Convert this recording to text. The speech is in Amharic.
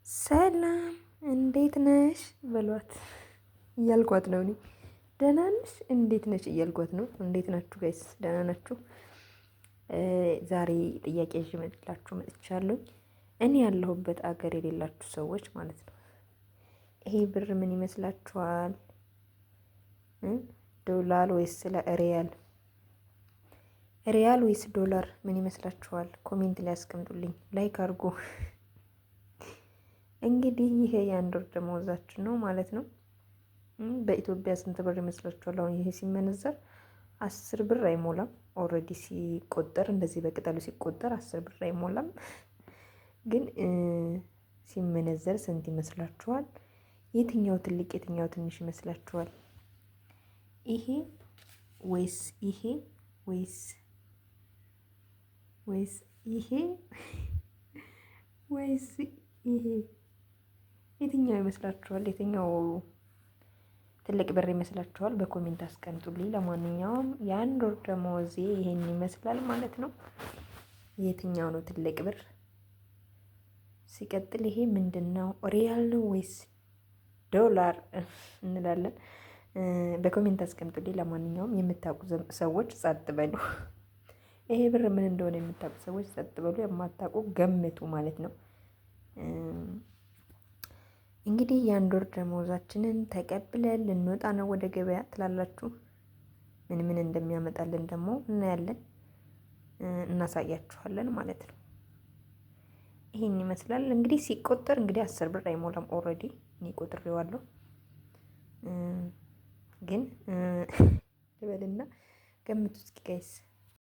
ሰላም እንዴት ነሽ በሏት እያልኳት ነው። እኔ ደህና ነሽ እንዴት ነሽ እያልኳት ነው። እንዴት ናችሁ ጋይስ? ደህና ናችሁ? ዛሬ ጥያቄ ይዤ መጥቻለሁ። እኔ ያለሁበት አገር የሌላችሁ ሰዎች ማለት ነው። ይሄ ብር ምን ይመስላችኋል? ዶላር ወይስ ሪያል? ሪያል ወይስ ዶላር ምን ይመስላችኋል? ኮሜንት ላይ አስቀምጡልኝ፣ ላይክ አድርጉ። እንግዲህ ይሄ የአንድ ወር ደመወዛችን ነው ማለት ነው። በኢትዮጵያ ስንት ብር ይመስላችኋል? አሁን ይሄ ሲመነዘር 10 ብር አይሞላም። ኦልሬዲ ሲቆጠር እንደዚህ በቅጠሉ ሲቆጠር 10 ብር አይሞላም። ግን ሲመነዘር ስንት ይመስላችኋል? የትኛው ትልቅ የትኛው ትንሽ ይመስላችኋል? ይሄ ወይስ ይሄ ወይስ ይሄ ወይስ ይሄ የትኛው ይመስላችኋል? የትኛው ትልቅ ብር ይመስላችኋል? በኮሜንት አስቀምጡልኝ። ለማንኛውም የአንድ ወር ደመወዜ ይሄን ይመስላል ማለት ነው። የትኛው ነው ትልቅ ብር? ሲቀጥል ይሄ ምንድን ነው? ሪያል ነው ወይስ ዶላር እንላለን? በኮሜንት አስቀምጡልኝ። ለማንኛውም የምታውቁ ሰዎች ጸጥ በሉ። ይሄ ብር ምን እንደሆነ የምታውቁ ሰዎች ጸጥ በሉ፣ የማታውቁ ገምቱ ማለት ነው። እንግዲህ የአንድ ወር ደመወዛችንን ተቀብለን ልንወጣ ነው ወደ ገበያ ትላላችሁ። ምን ምን እንደሚያመጣልን ደግሞ እናያለን፣ እናሳያችኋለን ማለት ነው። ይሄን ይመስላል እንግዲህ ሲቆጠር እንግዲህ 10 ብር አይሞላም። ኦልሬዲ እኔ ቆጥሬዋለሁ። ግን ልበልና ገምቱ እስኪ ጋይስ።